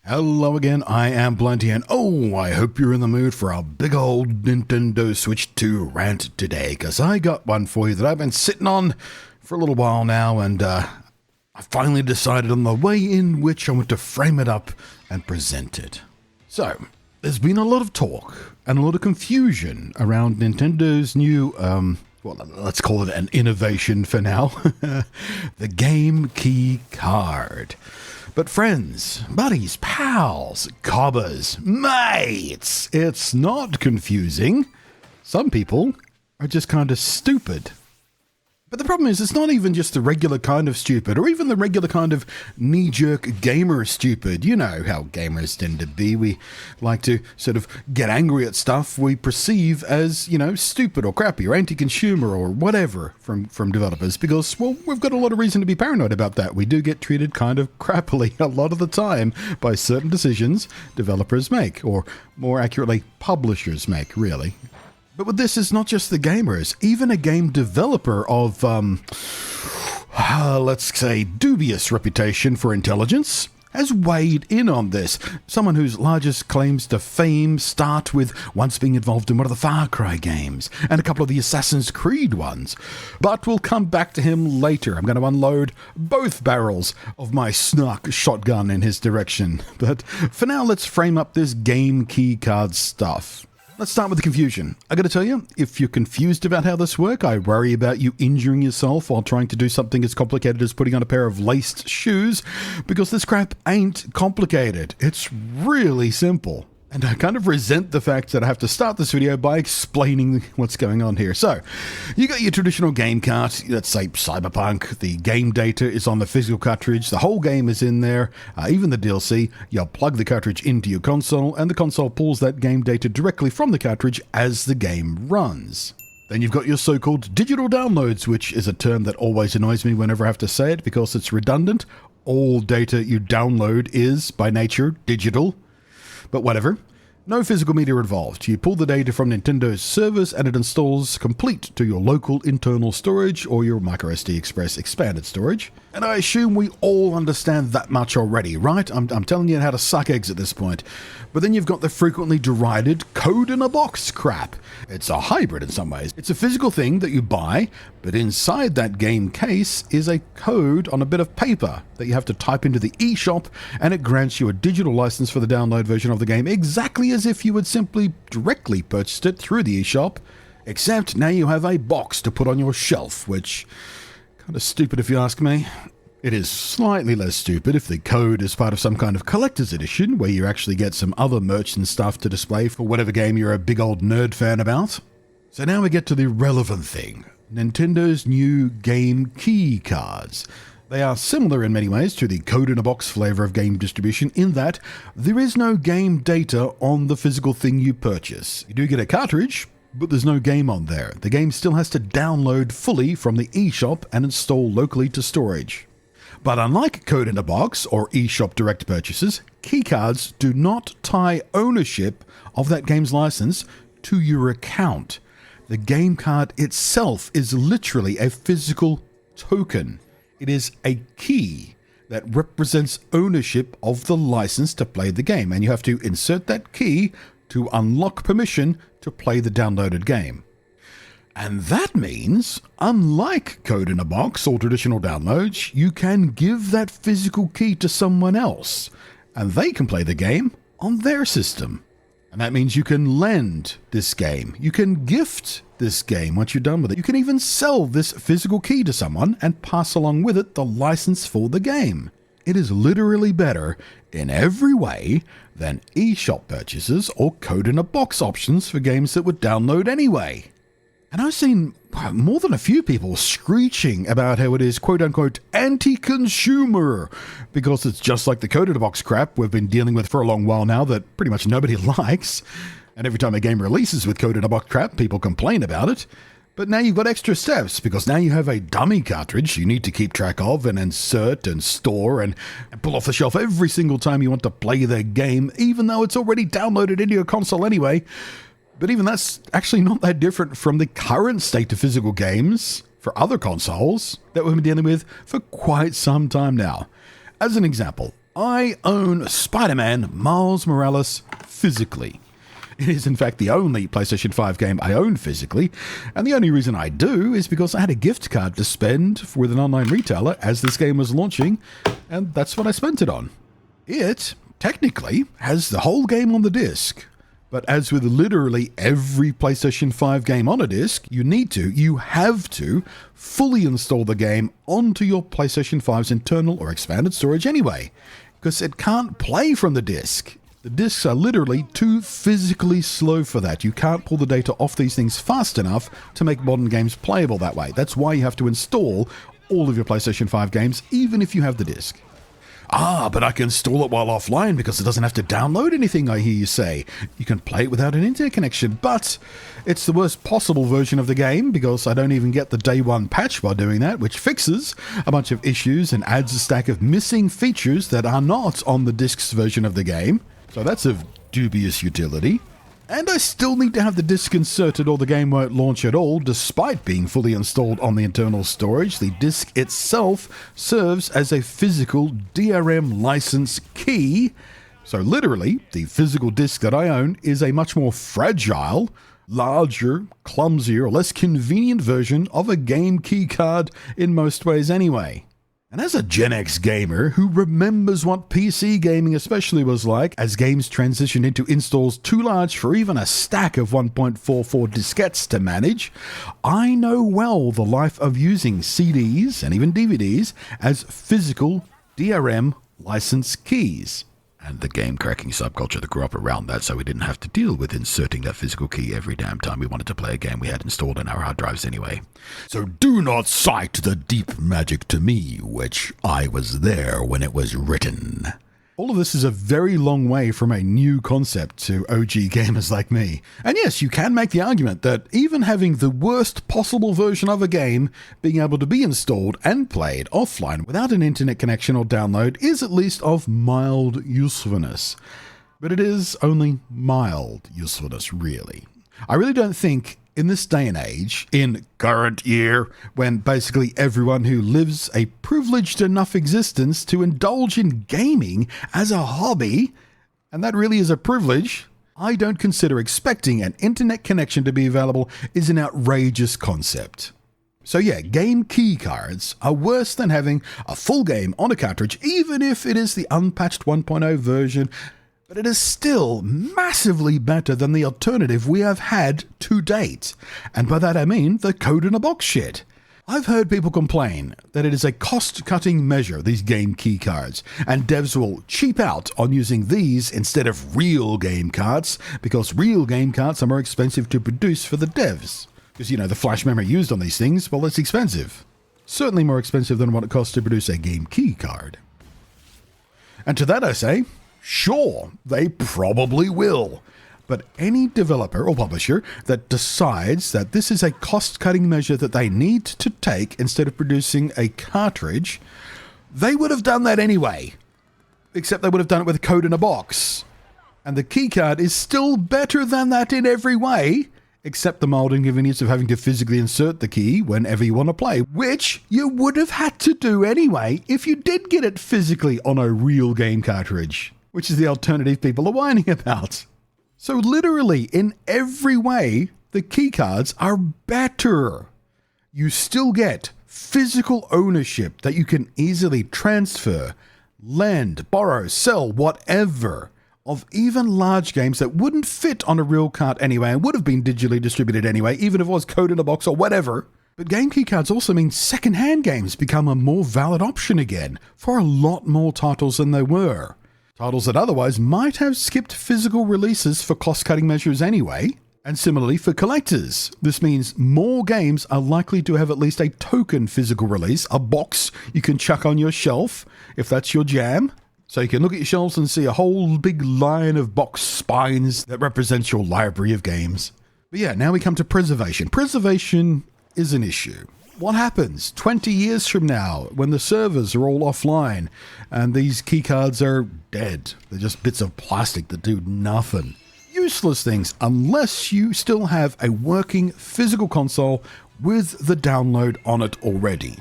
Hello again, I am Blunty, and I hope you're in the mood for a big old Nintendo Switch 2 rant today, because I got one for you that I've been sitting on for a little while now, and I finally decided on the way in which I want to frame it up and present it. So, there's been a lot of talk and a lot of confusion around Nintendo's new, let's call it an innovation for now, the Game Key card. But friends, buddies, pals, cobbers, mates, it's not confusing. Some people are just kind of stupid. But the problem is, it's not even just the regular kind of stupid, or even the regular kind of knee-jerk gamer stupid. You know how gamers tend to be. We like to sort of get angry at stuff we perceive as, stupid or crappy or anti-consumer or whatever from developers, because, well, we've got a lot of reason to be paranoid about that. We do get treated kind of crappily a lot of the time by certain decisions developers make, or more accurately, publishers make, really. But with this, it's not just the gamers. Even a game developer of, let's say, dubious reputation for intelligence has weighed in on this. Someone whose largest claims to fame start with once being involved in one of the Far Cry games and a couple of the Assassin's Creed ones. But we'll come back to him later. I'm going to unload both barrels of my snark shotgun in his direction. But for now, let's frame up this game key card stuff. Let's start with the confusion. I gotta tell you, if you're confused about how this works, I worry about you injuring yourself while trying to do something as complicated as putting on a pair of laced shoes, because this crap ain't complicated. It's really simple. And I kind of resent the fact that I have to start this video by explaining what's going on here. So, you got your traditional game card, let's say Cyberpunk, the game data is on the physical cartridge, the whole game is in there, even the DLC, you'll plug the cartridge into your console, and the console pulls that game data directly from the cartridge as the game runs. Then you've got your so-called digital downloads, which is a term that always annoys me whenever I have to say it because it's redundant. All data you download is, by nature, digital. But whatever. No physical media involved. You pull the data from Nintendo's servers and it installs complete to your local internal storage or your microSD Express expanded storage. And I assume we all understand that much already, right? I'm telling you how to suck eggs at this point. But then you've got the frequently derided code-in-a-box crap. It's a hybrid in some ways. It's a physical thing that you buy, but inside that game case is a code on a bit of paper that you have to type into the eShop, and it grants you a digital license for the download version of the game, exactly as if you had simply directly purchased it through the eShop, except now you have a box to put on your shelf, which kind of stupid if you ask me. It is slightly less stupid if the code is part of some kind of collector's edition, where you actually get some other merch and stuff to display for whatever game you're a big old nerd fan about. So now we get to the relevant thing, Nintendo's new game key cards. They are similar in many ways to the code-in-a-box flavor of game distribution in that there is no game data on the physical thing you purchase. You do get a cartridge, but there's no game on there. The game still has to download fully from the eShop and install locally to storage. But unlike code-in-a-box or eShop direct purchases, keycards do not tie ownership of that game's license to your account. The game card itself is literally a physical token. It is a key that represents ownership of the license to play the game, and you have to insert that key to unlock permission to play the downloaded game. And that means, unlike code-in-a-box or traditional downloads, you can give that physical key to someone else, and they can play the game on their system. And that means you can lend this game, you can gift this game once you're done with it. You can even sell this physical key to someone and pass along with it the license for the game. It is literally better in every way than eShop purchases or code-in-a-box options for games that would download anyway. And I've seen more than a few people screeching about how it is quote-unquote anti-consumer, because it's just like the code-in-a-box crap we've been dealing with for a long while now that pretty much nobody likes. And every time a game releases with code-in-a-box crap, people complain about it. But now you've got extra steps, because now you have a dummy cartridge you need to keep track of and insert and store and pull off the shelf every single time you want to play the game, even though it's already downloaded into your console anyway. But even that's actually not that different from the current state of physical games for other consoles that we've been dealing with for quite some time now. As an example, I own Spider-Man Miles Morales physically. It is in fact the only PlayStation 5 game I own physically, and the only reason I do is because I had a gift card to spend with an online retailer as this game was launching, and that's what I spent it on. It, technically, has the whole game on the disc, but as with literally every PlayStation 5 game on a disc, you have to fully install the game onto your PlayStation 5's internal or expanded storage anyway, because it can't play from the disc. The discs are literally too physically slow for that. You can't pull the data off these things fast enough to make modern games playable that way. That's why you have to install all of your PlayStation 5 games, even if you have the disc. But I can install it while offline because it doesn't have to download anything, I hear you say. You can play it without an internet connection, but it's the worst possible version of the game because I don't even get the day one patch by doing that, which fixes a bunch of issues and adds a stack of missing features that are not on the disc's version of the game. So that's of dubious utility. And I still need to have the disc inserted or the game won't launch at all, despite being fully installed on the internal storage. The disc itself serves as a physical DRM license key. So literally, the physical disc that I own is a much more fragile, larger, clumsier, less convenient version of a game key card in most ways anyway. And as a Gen X gamer who remembers what PC gaming especially was like as games transitioned into installs too large for even a stack of 1.44 diskettes to manage, I know well the life of using CDs and even DVDs as physical DRM license keys. And the game-cracking subculture that grew up around that, so we didn't have to deal with inserting that physical key every damn time we wanted to play a game we had installed in our hard drives anyway. So do not cite the deep magic to me, which I was there when it was written. All of this is a very long way from a new concept to OG gamers like me. And yes, you can make the argument that even having the worst possible version of a game being able to be installed and played offline without an internet connection or download is at least of mild usefulness. But it is only mild usefulness, really. I really don't think in this day and age, in current year, when basically everyone who lives a privileged enough existence to indulge in gaming as a hobby, and that really is a privilege, I don't consider expecting an internet connection to be available is an outrageous concept. So yeah, game key cards are worse than having a full game on a cartridge, even if it is the unpatched 1.0 version, but it is still massively better than the alternative we have had to date. And by that I mean the code-in-a-box shit. I've heard people complain that it is a cost-cutting measure, these game key cards, and devs will cheap out on using these instead of real game cards, because real game cards are more expensive to produce for the devs. Because, the flash memory used on these things, well, it's expensive. Certainly more expensive than what it costs to produce a game key card. And to that I say, sure, they probably will. But any developer or publisher that decides that this is a cost-cutting measure that they need to take instead of producing a cartridge, they would have done that anyway. Except they would have done it with code in a box. And the keycard is still better than that in every way, except the mild inconvenience of having to physically insert the key whenever you want to play, which you would have had to do anyway if you did get it physically on a real game cartridge, which is the alternative people are whining about. So literally, in every way, the keycards are better. You still get physical ownership that you can easily transfer, lend, borrow, sell, whatever, of even large games that wouldn't fit on a real cart anyway and would have been digitally distributed anyway, even if it was code in a box or whatever. But game keycards also mean second-hand games become a more valid option again for a lot more titles than they were. Titles that otherwise might have skipped physical releases for cost-cutting measures anyway. And similarly for collectors, this means more games are likely to have at least a token physical release, a box you can chuck on your shelf if that's your jam. So you can look at your shelves and see a whole big line of box spines that represents your library of games. But yeah, now we come to preservation. Preservation is an issue. What happens 20 years from now when the servers are all offline and these keycards are dead? They're just bits of plastic that do nothing. Useless things unless you still have a working physical console with the download on it already.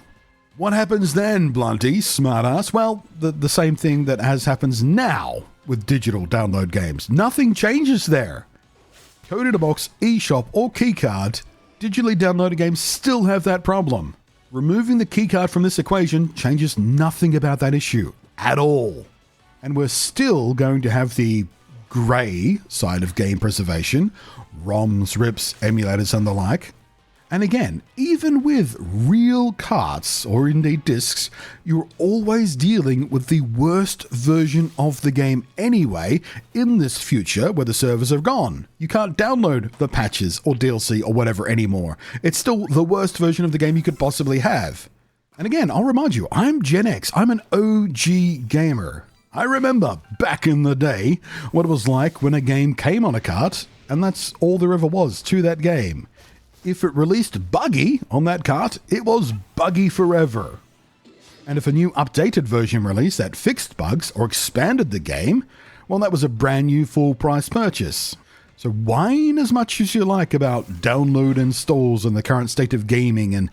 What happens then, Blunty, smartass? Well, the same thing that happens now with digital download games. Nothing changes there. Code in a Box, eShop, or keycard, digitally downloaded games still have that problem. Removing the keycard from this equation changes nothing about that issue at all. And we're still going to have the grey side of game preservation, ROMs, RIPs, emulators, and the like. And again, even with real carts or indeed discs, you're always dealing with the worst version of the game anyway in this future where the servers are gone. You can't download the patches or DLC or whatever anymore. It's still the worst version of the game you could possibly have. And again, I'll remind you, I'm Gen X. I'm an OG gamer. I remember back in the day what it was like when a game came on a cart, and that's all there ever was to that game. If it released buggy on that cart, it was buggy forever. And if a new updated version released that fixed bugs or expanded the game, well, that was a brand new full price purchase. So whine as much as you like about download installs and the current state of gaming and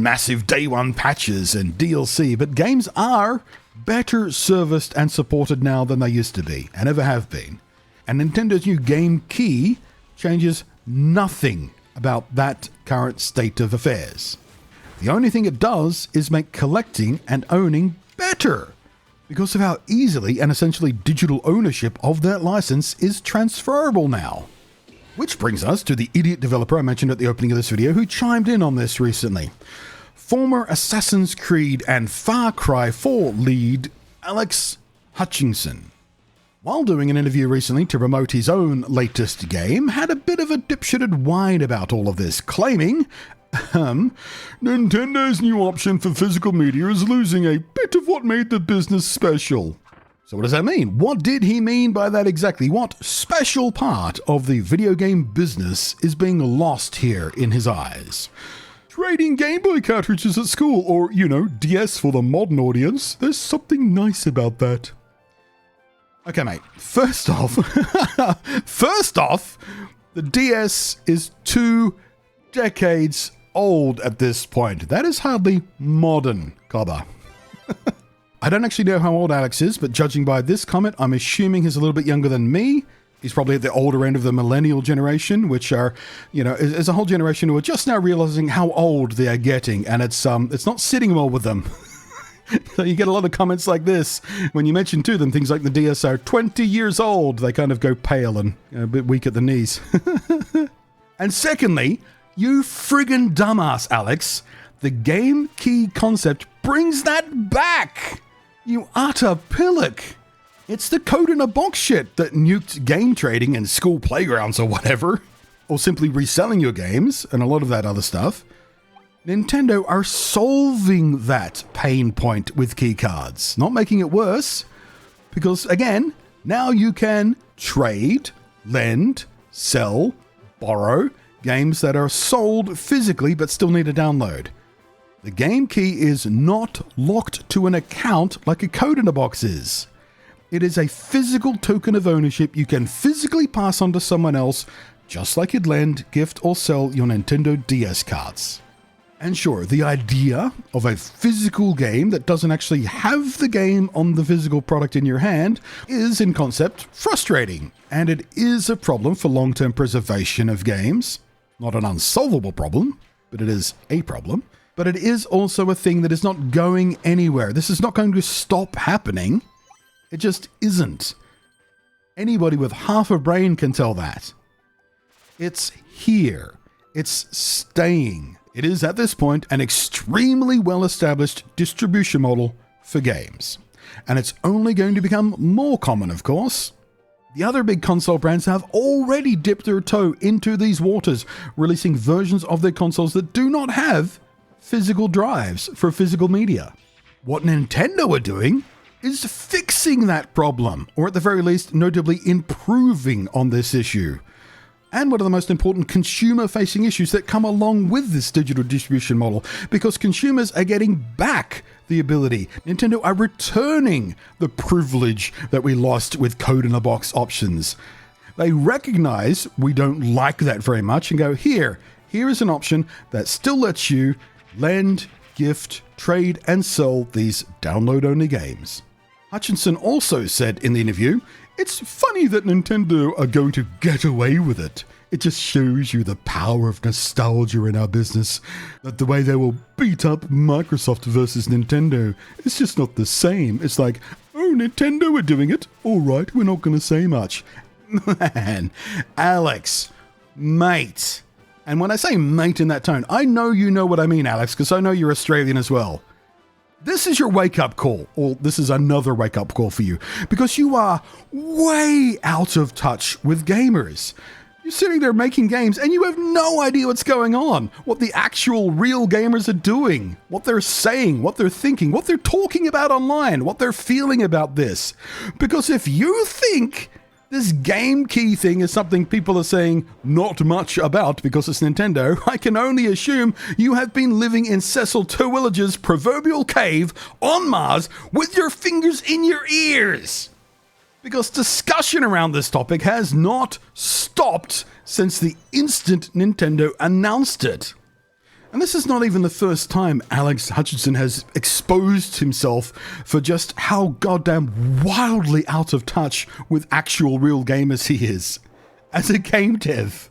massive day one patches and DLC, but games are better serviced and supported now than they used to be and ever have been. And Nintendo's new game key changes nothing about that current state of affairs. The only thing it does is make collecting and owning better because of how easily and essentially digital ownership of that license is transferable now. Which brings us to the idiot developer I mentioned at the opening of this video who chimed in on this recently. Former Assassin's Creed and Far Cry 4 lead Alex Hutchinson, while doing an interview recently to promote his own latest game, had a bit of a dipshitted whine about all of this, claiming, Nintendo's new option for physical media is losing a bit of what made the business special. So what does that mean? What did he mean by that exactly? What special part of the video game business is being lost here in his eyes? Trading Game Boy cartridges at school, or, DS for the modern audience. There's something nice about that. Okay, mate. First off, the DS is 2 decades old at this point. That is hardly modern, Cobber. I don't actually know how old Alex is, but judging by this comment, I'm assuming he's a little bit younger than me. He's probably at the older end of the millennial generation, which are, is a whole generation who are just now realizing how old they are getting, and it's not sitting well with them. So you get a lot of comments like this when you mention to them things like the DS are 20 years old. They kind of go pale and a bit weak at the knees. And secondly, you friggin' dumbass, Alex. The game key concept brings that back. You utter pillock. It's the code in a box shit that nuked game trading in school playgrounds or whatever. Or simply reselling your games and a lot of that other stuff. Nintendo are solving that pain point with keycards, not making it worse, because again, now you can trade, lend, sell, borrow games that are sold physically but still need a download. The game key is not locked to an account like a code in a box is. It is a physical token of ownership you can physically pass on to someone else, just like you'd lend, gift, or sell your Nintendo DS cards. And sure, the idea of a physical game that doesn't actually have the game on the physical product in your hand is, in concept, frustrating. And it is a problem for long-term preservation of games. Not an unsolvable problem, but it is a problem. But it is also a thing that is not going anywhere. This is not going to stop happening. It just isn't. Anybody with half a brain can tell that. It's here. It's staying. It is, at this point, an extremely well-established distribution model for games. And it's only going to become more common, of course. The other big console brands have already dipped their toe into these waters, releasing versions of their consoles that do not have physical drives for physical media. What Nintendo are doing is fixing that problem, or at the very least, notably improving on this issue. And one of the most important consumer-facing issues that come along with this digital distribution model, because consumers are getting back the ability. Nintendo are returning the privilege that we lost with code-in-a-box options. They recognize we don't like that very much and go, here is an option that still lets you lend, gift, trade, and sell these download-only games. Hutchinson also said in the interview, "It's funny that Nintendo are going to get away with it. It just shows you the power of nostalgia in our business. That the way they will beat up Microsoft versus Nintendo, it's just not the same. It's like, oh, Nintendo are doing it. All right, we're not going to say much." Man, Alex, mate. And when I say mate in that tone, I know you know what I mean, Alex, because I know you're Australian as well. This is your wake-up call, or this is another wake-up call for you, because you are way out of touch with gamers. You're sitting there making games and you have no idea what's going on, what the actual real gamers are doing, what they're saying, what they're thinking, what they're talking about online, what they're feeling about this. Because if you think this game key thing is something people are saying not much about because it's Nintendo, I can only assume you have been living in Cecil Terwilliger's proverbial cave on Mars with your fingers in your ears. Because discussion around this topic has not stopped since the instant Nintendo announced it. And this is not even the first time Alex Hutchinson has exposed himself for just how goddamn wildly out of touch with actual real gamers he is. As a game dev.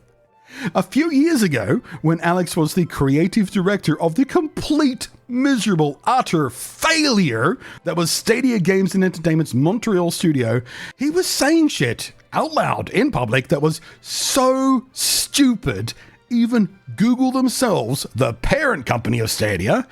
A few years ago, when Alex was the creative director of the complete, miserable, utter failure that was Stadia Games and Entertainment's Montreal studio, he was saying shit out loud in public that was so stupid, even Google themselves, the parent company of Stadia,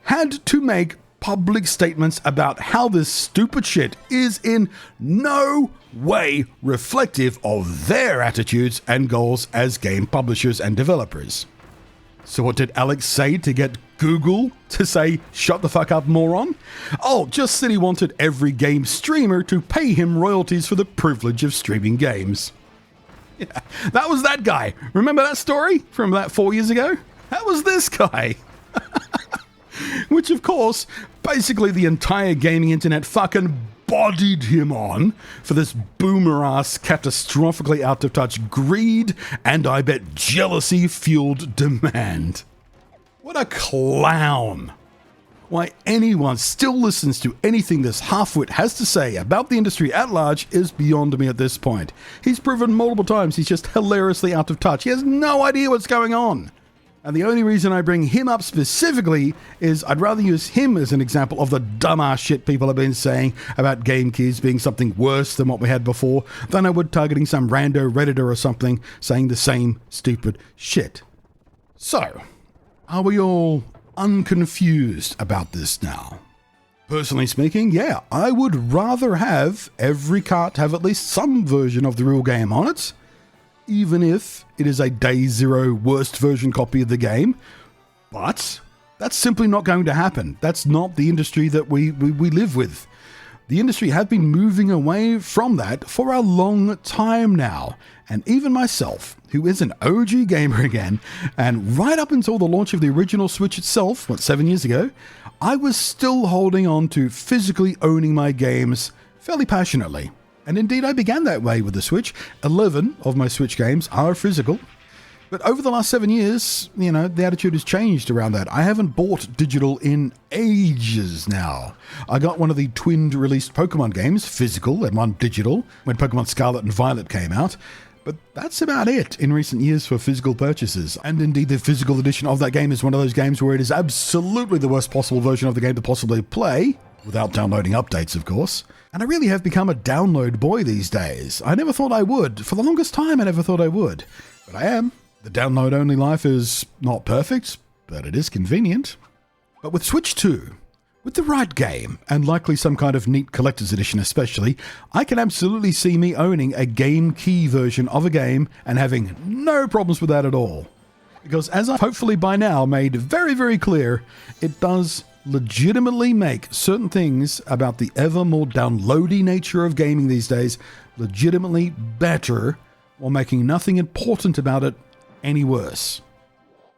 had to make public statements about how this stupid shit is in no way reflective of their attitudes and goals as game publishers and developers. So what did Alex say to get Google to say, "Shut the fuck up, moron"? Oh, just that he wanted every game streamer to pay him royalties for the privilege of streaming games. Yeah, that was that guy. Remember that story from about 4 years ago? That was this guy. Which, of course, basically the entire gaming internet fucking bodied him on for this boomer-ass, catastrophically out-of-touch greed and, I bet, jealousy-fueled demand. What a clown. Why anyone still listens to anything this half-wit has to say about the industry at large is beyond me at this point. He's proven multiple times he's just hilariously out of touch. He has no idea what's going on. And the only reason I bring him up specifically is I'd rather use him as an example of the dumbass shit people have been saying about game keys being something worse than what we had before than I would targeting some rando Redditor or something saying the same stupid shit. So, are we all unconfused about this now? Personally speaking, yeah, I would rather have every cart have at least some version of the real game on it, even if it is a day zero worst version copy of the game. But that's simply not going to happen. That's not the industry that we live with. The industry have been moving away from that for a long time now. And even myself, who is an OG gamer again, and right up until the launch of the original Switch itself, 7 years ago, I was still holding on to physically owning my games fairly passionately. And indeed, I began that way with the Switch. 11 of my Switch games are physical. But over the last 7 years, the attitude has changed around that. I haven't bought digital in ages now. I got one of the twinned released Pokemon games, physical, and one digital, when Pokemon Scarlet and Violet came out. But that's about it in recent years for physical purchases. And indeed, the physical edition of that game is one of those games where it is absolutely the worst possible version of the game to possibly play, without downloading updates, of course. And I really have become a download boy these days. I never thought I would. For the longest time, I never thought I would. But I am. The download-only life is not perfect, but it is convenient. But with Switch 2, with the right game, and likely some kind of neat collector's edition especially, I can absolutely see me owning a game key version of a game and having no problems with that at all. Because as I've hopefully by now made very, very clear, it does legitimately make certain things about the ever more downloady nature of gaming these days legitimately better, while making nothing important about it any worse.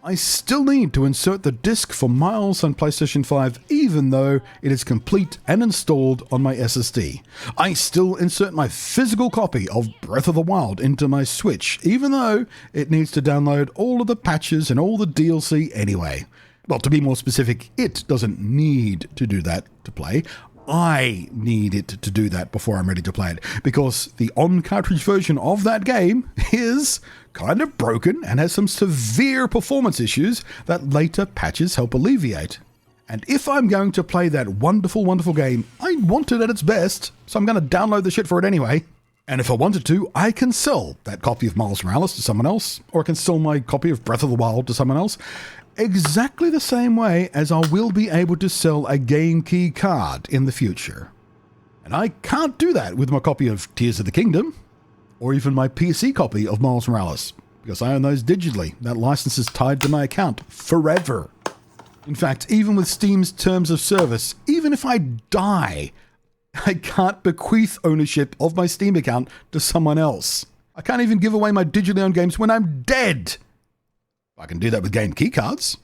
I still need to insert the disc for Miles on PlayStation 5 even though it is complete and installed on my SSD. I still insert my physical copy of Breath of the Wild into my Switch even though it needs to download all of the patches and all the DLC anyway. Well, to be more specific, it doesn't need to do that to play. I need it to do that before I'm ready to play it, because the on-cartridge version of that game is kind of broken and has some severe performance issues that later patches help alleviate. And if I'm going to play that wonderful, wonderful game, I want it at its best, so I'm going to download the shit for it anyway. And if I wanted to, I can sell that copy of Miles Morales to someone else, or I can sell my copy of Breath of the Wild to someone else, exactly the same way as I will be able to sell a game key card in the future. And I can't do that with my copy of Tears of the Kingdom, or even my PC copy of Miles Morales, because I own those digitally. That license is tied to my account forever. In fact, even with Steam's terms of service, even if I die, I can't bequeath ownership of my Steam account to someone else. I can't even give away my digitally owned games when I'm dead. I can do that with game keycards.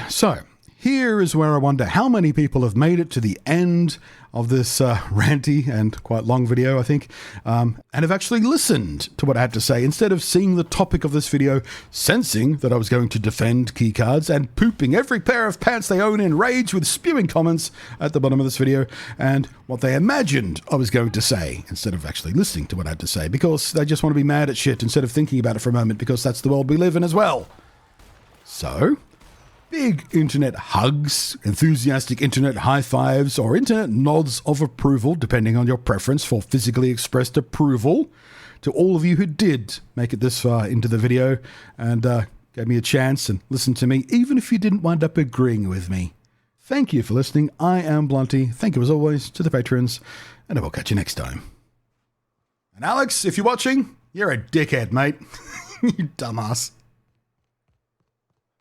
So, here is where I wonder how many people have made it to the end of this ranty and quite long video, I think, and have actually listened to what I had to say instead of seeing the topic of this video, sensing that I was going to defend keycards and pooping every pair of pants they own in rage with spewing comments at the bottom of this video, and what they imagined I was going to say instead of actually listening to what I had to say, because they just want to be mad at shit instead of thinking about it for a moment, because that's the world we live in as well. So, big internet hugs, enthusiastic internet high fives, or internet nods of approval, depending on your preference for physically expressed approval, to all of you who did make it this far into the video and gave me a chance and listened to me, even if you didn't wind up agreeing with me. Thank you for listening. I am Blunty. Thank you as always to the patrons, and I will catch you next time. And Alex, if you're watching, you're a dickhead, mate. You dumbass.